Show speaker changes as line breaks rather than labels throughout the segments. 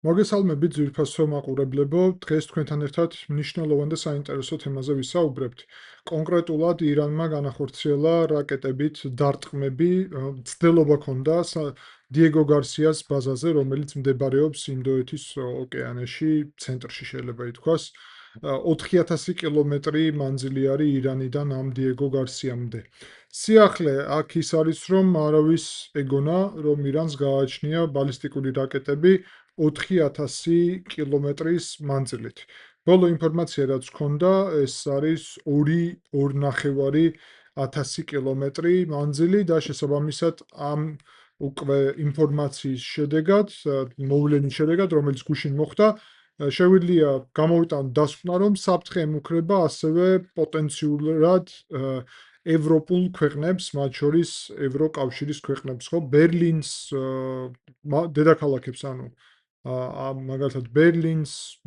მოგესალმებით ძვირფასო მაყურებლებო, დღეს თქვენთან ერთად მნიშვნელოვან და საინტერესო თემაზე ვისაუბრებთ. კონკრეტულად ირანმა განახორციელა რაკეტებით დარტყმები, მცდელობა ჰქონდა დიეგო გარსიას ბაზაზე, რომელიც მდებარეობს ინდოეთის ოკეანეში, ცენტრში შეიძლება ითქვას. 4000 კილომეტრი მანძილი არის ირანიდან ამ დიეგო გარსიამდე. სიახლე აქ ის არის, რომ არავის ეგონა, რომ ირანს გააჩნია ბალისტიკური რაკეტები 4000 კილომეტრის მანძილით. ბოლო ინფორმაცია რაც ჰქონდა, ეს არის 2.5 კილომეტრი მანძილი და შესაბამისად ამ უკვე ინფორმაციის შედეგად, მოვლენის შედეგად, რომელიც გუშინ მოხდა, შეგვიძლია გამოვიტანოთ დასკვნა, რომ საფრთხე ემუქრება ასევე პოტენციურად ევროპულ ქვეყნებს, მათ შორის ევროკავშირის ქვეყნებს, ხო, ბერლინს დედაქალაქებს, ანუ მაგალითად ბერლინს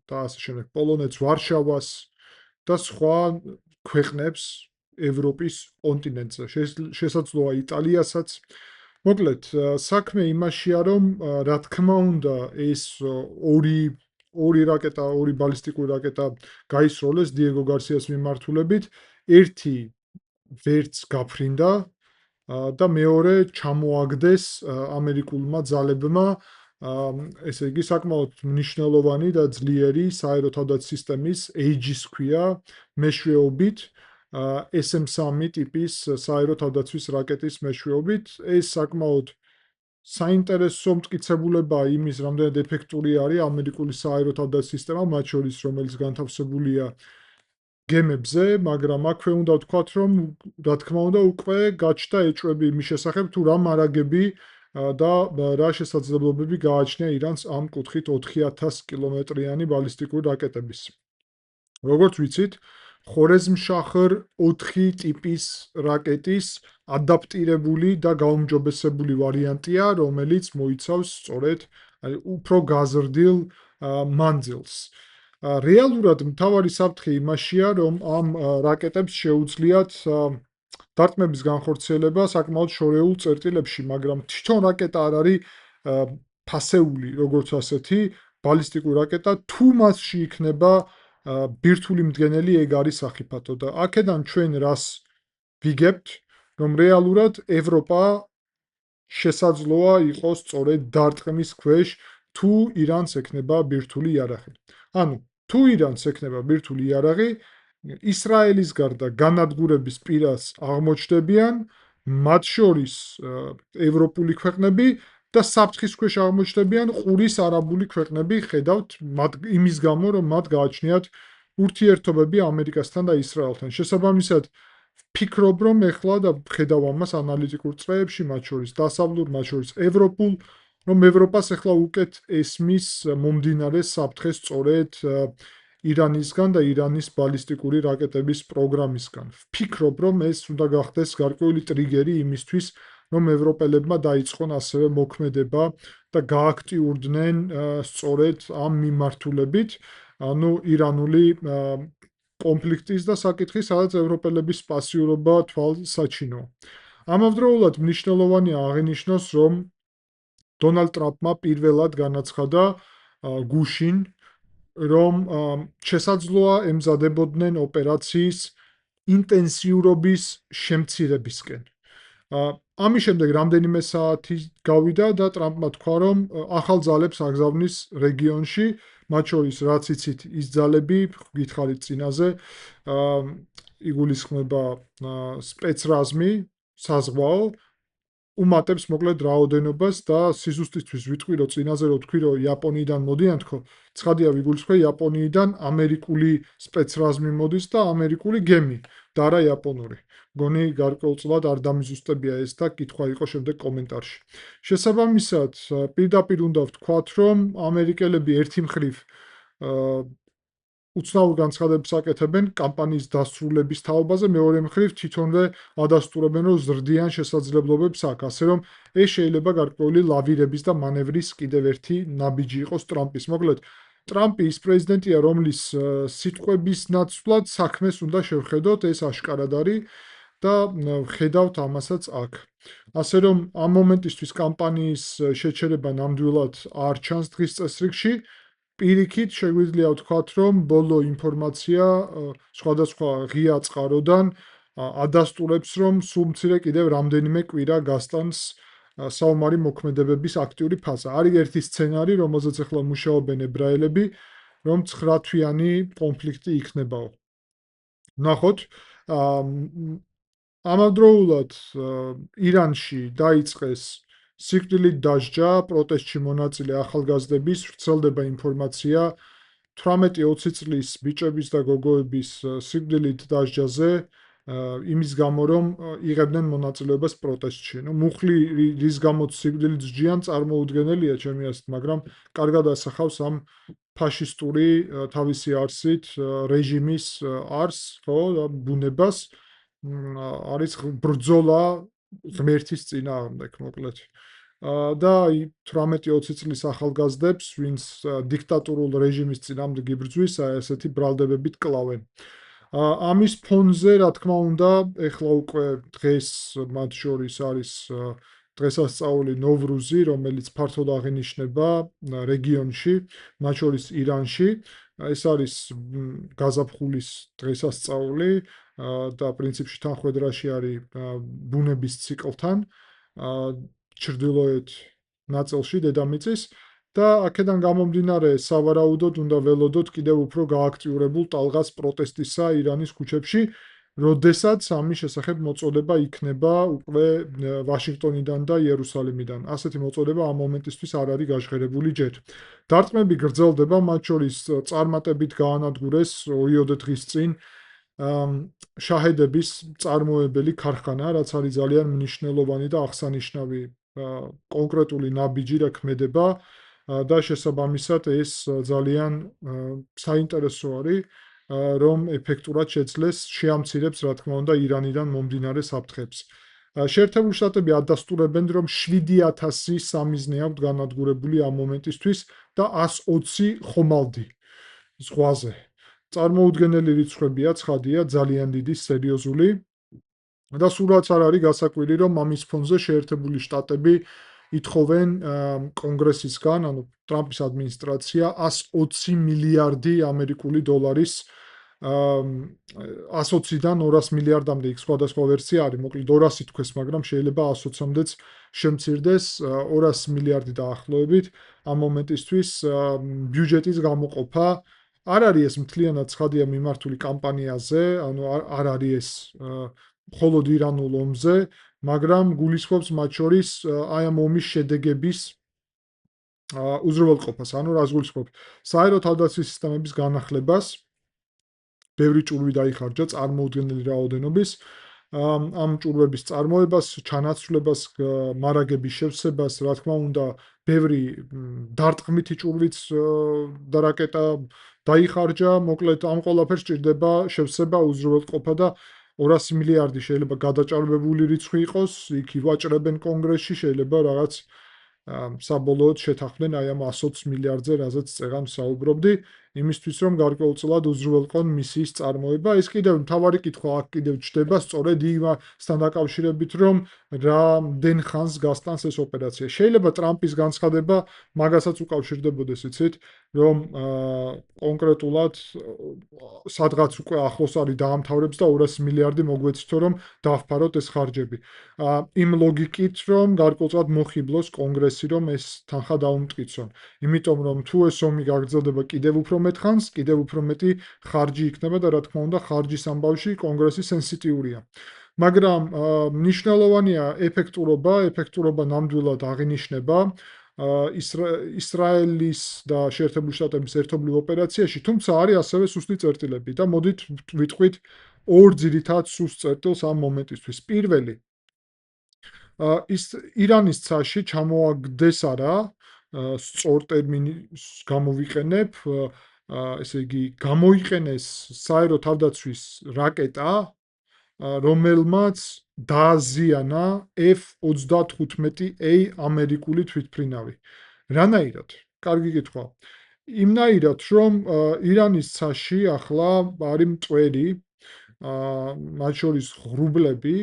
და ასე შემდეგ, პოლონეთს, ვარშავას და სხვა ქვეყნებს ევროპის კონტინენტზე, შესაძლოა იტალიასაც. მოკლედ, საქმე იმაშია, რომ რა თქმა უნდა, ეს ორი რაკეტა, ორი ბალისტიკური რაკეტა გაისროლეს დიეგო გარსიას მიმართულებით, ერთი ვერც გაფრინდა და მეორე ჩამოაგდეს ამერიკულმა ძალებმა, ესე იგი საკმაოდ მნიშვნელოვანი და ძლიერი საერო თავდაცვის სისტემის Aegis ქვია მეშვეობით, SM-3 ტიპის საერო თავდაცვის რაკეტის მეშვეობით. ეს საკმაოდ საინტერესო მტკიცებულებაა იმის, რამდენად ეფექტური არის ამერიკული საერო თავდაცვის სისტემა, მათ შორის რომელიც განთავსებულია გემებზე, მაგრამ აქვე უნდა ვთქვათ, რომ რა თქმა უნდა უკვე გაჩნდა ეჭვები იმის შესახებ, თუ რა მარაგები და რა შესაძლებლობები გააჩნია ირანს ამ კუთხით 4000 კილომეტრიანი ბალისტიკური რაკეტების. როგორც ვიცით, ხორეზმ-შაჰრ 4 ტიპის რაკეტის ადაპტირებული და გაუმჯობესებული ვარიანტია, რომელიც მოიცავს სწორედ უფრო გაზრდილ მანძილს. რეალურად მთავარი საფრთხე იმაშია, რომ ამ რაკეტებს შეუძლიათ დარტყმების განხორციელება საკმაოდ შორეულ წერტილებში, მაგრამ თვითონ რაკეტა არ არის ფასეული, როგორც ასეთი ბალისტიკური რაკეტა, თუ მასში იქნება ბირთვული მდგენელი, ეგ არის სახიფათო და აქედან ჩვენ რას ვიგებთ, რომ რეალურად ევროპა შესაძლოა იყოს სწორედ დარტყმის ქვეშ, თუ ირანს ექნება ბირთვული იარაღი. ანუ თუ ირანს ექნება ბირთვული იარაღი, ისრაელის გარდა განადგურების პირას აღმოჩნდებიან მათ შორის ევროპული ქვეყნები და საფრთხის ქვეშ აღმოჩნდებიან ყურის არაბული ქვეყნები, ხედავთ იმის გამო, რომ მათ გააჩნიათ ურთიერთობები ამერიკასთან და ისრაელთან. შესაბამისად, ვფიქრობ, რომ ეხლა და ხედავ ამას ანალიტიკურ წრეებში, მათ შორის დასავლურ, მათ შორის ევროპულ, რომ ევროპას ეხლა უკეთ ესმის მომდინარე საფრთხე სწორედ ირანისგან და ირანის ბალისტიკური რაკეტების პროგრამისგან. ვფიქრობ, რომ ეს უნდა გახდეს გარკვეული ტრიგერი იმისთვის, რომ ევროპელებმა დაიწყონ ასევე მოქმედება და გააქტიურდნენ სწორედ ამ მიმართულებით, ანუ ირანული კონფლიქტის და საკითხის, სადაც ევროპელების პასიურობა თვალსაჩინოა. ამავდროულად მნიშვნელოვანია აღინიშნოს, რომ დონალდ ტრამპმა პირველად განაცხადა გუშინ, რომ შესაძლოა ემზადებოდნენ ოპერაციის ინტენსიურობის შემცირებისკენ. ამის შემდეგ რამდენიმე საათი გავიდა და ტრამპმა თქვა, რომ ახალ ძალებს აგზავნის რეგიონში, მათ შორის რაც იცით ის ძალები, გითხარით წინაზე, იგულისხმება სპეცრაზმი, საზღვაო, უმატებს მოკლედ რაოდენობას და სიზუსტისთვის ვიტყვი, რომ წინაზე რო თქვი, რომ იაპონიიდან მოდიან თქო, ცხადია ვიგულისხმე იაპონიიდან ამერიკული სპეცრაზმი მოდის და ამერიკული გემი და არა იაპონური. გონი გარკვეულწილად არ დამიზუსტებია ეს და კითხვა იყო შემდეგ კომენტარში. შესაბამისად, პირდაპირ უნდა ვთქვათ, რომ ამერიკელები ერთი მხრივ უცნაურ განცხადებებს აკეთებენ კამპანიის დასრულების თაობაზე, მეორე მხრივ თვითონვე ადასტურებენ, რომ ზრდიან შესაძლებლობებს აქვს, ასე რომ ეს შეიძლება გარკვეული ლავირების და მანევრის კიდევ ერთი ნაბიჯი იყოს ტრამპის. მოკლედ, ტრამპი ის პრეზიდენტია, რომლის სიტყვების ნაცვლად საქმეს უნდა შევხედოთ, ეს აშკარად არის და ვხედავთ ამასაც აქ. ასე რომ ამ მომენტისთვის კამპანიის შეჩერება ნამდვილად არ ჩანს დღის წესრიგში. პირიქით შეგვიძლია ვთქვათ, რომ ბოლო ინფორმაცია სხვადასხვა ღია წყაროდან ადასტურებს, რომ სულ მცირე კიდევ რამდენიმე კვირა გასტანს საომარი მოქმედებების აქტიური ფაზა. არის ერთი სცენარი, რომელზეც ახლა მუშაობენ ებრაელები, რომ 9 თვიანი კონფლიქტი იქნებაო. ნახოთ, ამავდროულად ირანში დაიწყეს სიკვდილით დასჯა პროტესტში მონაწილე ახალგაზრდების, ვრცელდება ინფორმაცია 18-20 წლის ბიჭების და გოგოების სიკვდილით დასჯაზე, იმის გამო, რომ იღებდნენ მონაწილეობას პროტესტში. ნუ მუხლი რის გამოც სიკვდილით სჯიან, წარმოუდგენელია ჩემი აზრით, მაგრამ კარგად ასახავს ამ ფაშისტური თავისი არსით რეჟიმის არსს, ხო, და ბუნებას. არის ბრძოლა ღმერთის წინააღმდეგ, მოკლედ. და 18-20 წლის ახალგაზრდებს, ვინც დიქტატურულ რეჟიმის წინააღმდეგ იბრძვის, ესეთი ბრალდებებით კლავენ. ამის ფონზე, რა თქმა უნდა, ეხლა უკვე დღეს მათ შორის არის დღესასწაული ნოვრუზი, რომელიც ფართოდ აღინიშნება რეგიონში, მათ შორის ირანში. ეს არის გაზაფხულის დღესასწაული და პრინციპში თანხვედრაში არის ბუნების ციკლთან ჩრდილოეთ ნაწილში დედამიწის და აქედან გამომდინარე სავარაუდოდ უნდა ველოდოთ კიდევ უფრო გააქტიურებულ ტალღას პროტესტისა ირანის ქუჩებში, როდესაც ამის შესახებ მოწოდება იქნება უკვე ვაშინგტონიდან და იერუსალიმიდან. ასეთი მოწოდება ამ მომენტისთვის არ არის გაჟღერებული ჯერ. დარტყმები გრძელდება, მათ შორის წარმატებით გაანადგურეს 2-3 დღის წინ შაჰედების წარმოებელი ქარხანა, რაც არის ძალიან მნიშვნელოვანი და აღსანიშნავი კონკრეტული ნაბიჯი და ქმედება და შესაბამისად ეს ძალიან საინტერესო არის, რომ ეფექტურად შეძლეს შეამცირებს, რა თქმა უნდა, ირანიდან მომდინარე საფრთხებს. შეერთებული შტატები ადასტურებენ, რომ 7000 სამიზნე აქვთ განადგურებული ამ მომენტისთვის და 120 ხომალდი ზღვაზე. წარმოუდგენელი რიცხვებია, ცხადია, ძალიან დიდი, სერიოზული. და სულაც არ არის გასაკვირი, რომ ამის ფონზე შეერთებული შტატები ითხოვენ კონგრესისგან, ანუ ტრამპის ადმინისტრაცია 120 მილიარდი ამერიკული დოლარის 120-დან 200 მილიარდამდე იქ სხვადასხვა ვერსია არის, მოკლედ 200 თქვეს, მაგრამ შეიძლება 120-მდეც შემცირდეს 200 მილიარდი დაახლოებით ამ მომენტისთვის ბიუჯეტის გამოყოფა. არ არის ეს მთლიანად ცხადია მიმართული კამპანიაზე, ანუ არ არის ეს მხოლოდ ირანულ ომზე, მაგრამ გულისხმობს მათ შორის აი ამ ომის შედეგების უზრუნველყოფას, ანუ რას გულისხმობ? საერო თავდაცვის სისტემების განახლებას, ბევრი ჭურვი დაიხარჯა წარმოუდგენელი რაოდენობის, ამ ჭურვების წარმოებას, ჩანაცვლებას, მარაგების შევსებას, რა თქმა უნდა, ბევრი დარტყმითი ჭურვიც და რაკეტა დაიხარჯა, მოკლედ ამ ყველაფერს სჭირდება შევსება, უზრუნველყოფა და 200 მილიარდი შეიძლება გადაჭარბებული რიცხვი იყოს, იქ ივაჭრებენ კონგრესში, შეიძლება რაღაც საბოლოოდ შეთანხმდნენ აი ამ 120 მილიარდზე, რაზეც წეღან საუბრობდი, იმისთვის რომ გარკვეულწილად უზრუნველყონ მისიის წარმოება. ეს კიდევ მთავარი კითხვა აქ კიდევ ჩდება, სწორედ იმასთან დაკავშირებით, რომ რამდენ ხანს გასტანს ეს ოპერაცია. შეიძლება ტრამპის განცხადება მაგასაც უკავშირდებოდეს, იცით, რომ კონკრეტულად სადღაც უკვე ახლოს არის დაამთავრებს და 200 მილიარდი მოგვეცითო, რომ დავფაროთ ეს ხარჯები. იმ ლოგიკით, რომ გარკვეულწილად მოხიბლოს კონგრესი, რომ ეს თანხა დაუმტკიცონ. იმიტომ რომ თუ ეს ომი გაგრძელდება კიდევ უფრო მეტ ხანს, კიდევ უფრო მეტი ხარჯი იქნება და რა თქმა უნდა, ხარჯის ამბავში კონგრესი სენსიტიურია. მაგრამ მნიშვნელოვანია ეფექტურობა ნამდვილად აღინიშნება ისრაელის და შეერთებული შტატების ერთობლივ ოპერაციაში, თუმცა არის ასევე სუსტი წერტილები და მოდით ვიტყვით ორ ძირითად სუსტ წერტილს ამ მომენტისთვის. პირველი, ირანის ცაში ჩამოაგდეს არა, სწორ ტერმინს გამოვიყენებ, ესე იგი, გამოიყენეს საერო თავდაცვის რაკეტა, რომელმაც დააზიანა F-35A ამერიკული თვითმფრინავი. რანაირად? კარგი კითხვა. იმნაირად, რომ ირანის ცაში ახლა არის მტვერი მათ შორის ღრუბლები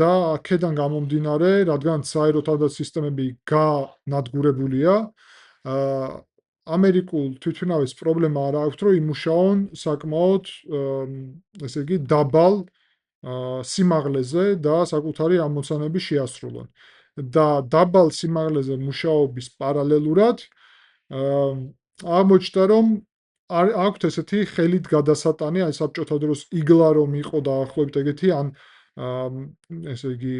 და აქედან გამომდინარე, რადგან საერო თავდაცვის სისტემები განადგურებულია, ამერიკულ თვითმფრინავის პრობლემა არ აქვს, რომ იმუშაონ საკმაოდ, ესე იგი, დაბალ სიმაღლეზე და საკუთარი ამოცანები შეასრულონ. და დაბალ სიმაღლეზე მუშაობის პარალელურად აღმოჩნდა, რომ აქვთ ესეთი ხელით გადასატანი, აი საბჭოთა დროს იგლა რომ იყო დაახლოებით ეგეთი, ან ესე იგი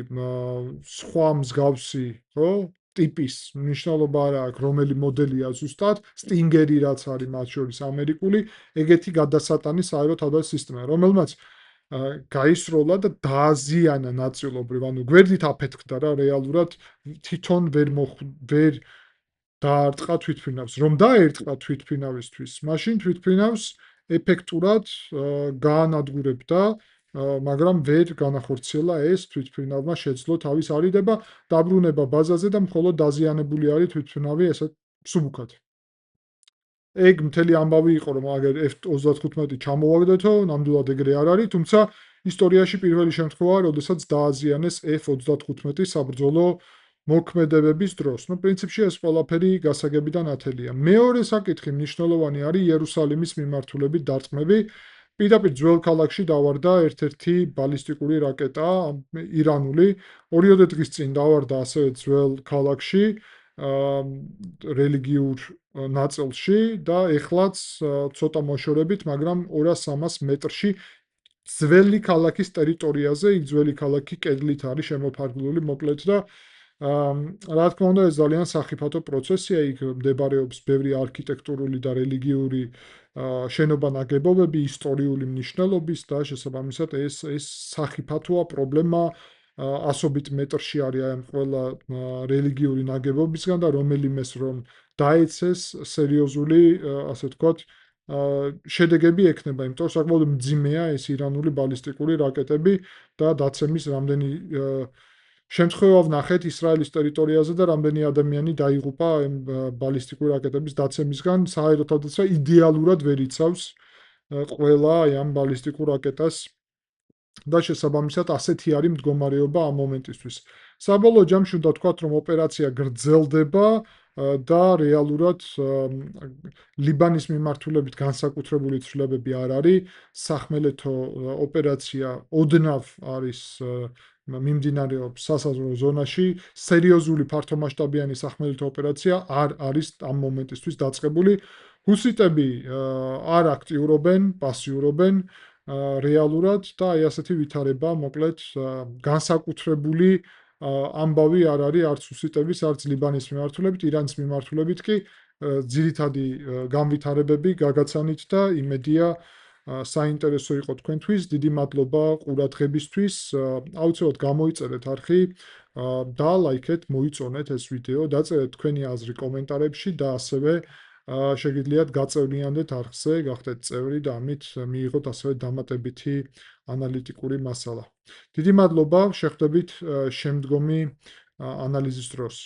სხვა მსგავსი, ხო? ტიპის მნიშვნელობა არ აქვს, რომელი მოდელია ზუსტად, სტინგერი რაც არის მათ შორის ამერიკული, ეგეთი გადასატანი საერო თავდაცვის სისტემა, რომელმაც გაისროლა და დააზიანა ნაწილობრივ, ანუ გვერდით აფეთქდა რა რეალურად თვითონ ვერ დაარტყა თვითმფრინავს. რომ დაერტყა თვითმფრინავისთვის, მაშინ თვითმფრინავს ეფექტურად გაანადგურებდა, მაგრამ ვერ განახორციელა ეს თვითმფრინავმა შეძლო თავის არიდება, დაბრუნება ბაზაზე და მხოლოდ დაზიანებული არის თვითმფრინავი ესე მსუბუქად. ეგ მთელი ამბავი იყო, რომ აგერ F-35 ჩამოვაგდეთო, ნამდვილად ეგრე არ არის, თუმცა ისტორიაში პირველი შემთხვევაა, როდესაც დააზიანეს F-35 საბრძოლო მოქმედებების დროს. ნუ პრინციპში ეს ყველაფერი გასაგებიდან ათელია. მეორე საკითხი მნიშვნელოვანი არის იერუსალიმის მიმართულებით დარტყმები. პირდაპირ ძველ ქალაქში დავარდა ერთ-ერთი ბალისტიკური რაკეტა, ირანული, 2 დღის წინ დავარდა ასევე ძველ ქალაქში, რელიგიურ ნაწილში და ეხლაც ცოტა მოშორებით, მაგრამ 200-300 მეტრში ძველი ქალაქის ტერიტორიაზე, იქ ძველი ქალაქი კედლით არის შემოფარგლული მოკლედ და რა თქმა უნდა, ეს ძალიან სახიფათო პროცესია, იქ მდებარეობს ბევრი არქიტექტურული და რელიგიური შენობა-ნაგებობები, ისტორიული მნიშვნელობის და შესაბამისად ეს სახიფათოა პრობლემა ასობით მეტრში არის აი ამ ყველა რელიგიური ნაგებობისგან და რომელიმეს რომ დაეცეს სერიოზული, ასე ვთქვათ, შედეგები ექნება, იმიტომ რომ საკმაოდ მძიმეა ეს ირანული ბალისტიკური რაკეტები და დაცემის რამდენი შემთხვევა ვნახეთ ისრაელის ტერიტორიაზე და რამდენი ადამიანი დაიღუპა ამ ბალისტიკური რაკეტების დაცემისგან, საერო თავდაცვა იდეალურად ვერ იცავს ყველა აი ამ ბალისტიკურ რაკეტას და შესაბამისად ასეთი არის მდგომარეობა ამ მომენტისთვის. საბოლოო ჯამში უნდა ვთქვათ, რომ ოპერაცია გრძელდება და რეალურად ლიბანის მიმართულებით განსაკუთრებული ცვლილებები არ არის. სახმელეთო ოპერაცია ოდნავ არის მიმდინარეობს სასაზღვრო ზონაში, სერიოზული ფართომასშტაბიანი სახმელეთო ოპერაცია არ არის ამ მომენტისთვის დაწყებული. ჰუსიტები არ აქტიურობენ, პასიურობენ რეალურად და აი ასეთი ვითარება, მოკლედ განსაკუთრებული ამბავი არ არის არც ჰუსიტების, არც ლიბანის მიმართულებით, ირანის მიმართულებით კი ძირითადი განვითარებები გაგაცანით და იმედია საინტერესო იყო თქვენთვის. დიდი მადლობა ყურადღებისთვის. აუცილებლად გამოიწერეთ არხი და ლაიქეთ, მოიწონეთ ეს ვიდეო, დაწერეთ თქვენი აზრი კომენტარებში და ასევე შეგიძლიათ გაწევრიანდეთ არხზე, გახდეთ წევრი და ამით მიიღოთ ასევე დამატებითი ანალიტიკური მასალა. დიდი მადლობა, შეხვდებით შემდგომი ანალიზის დროს.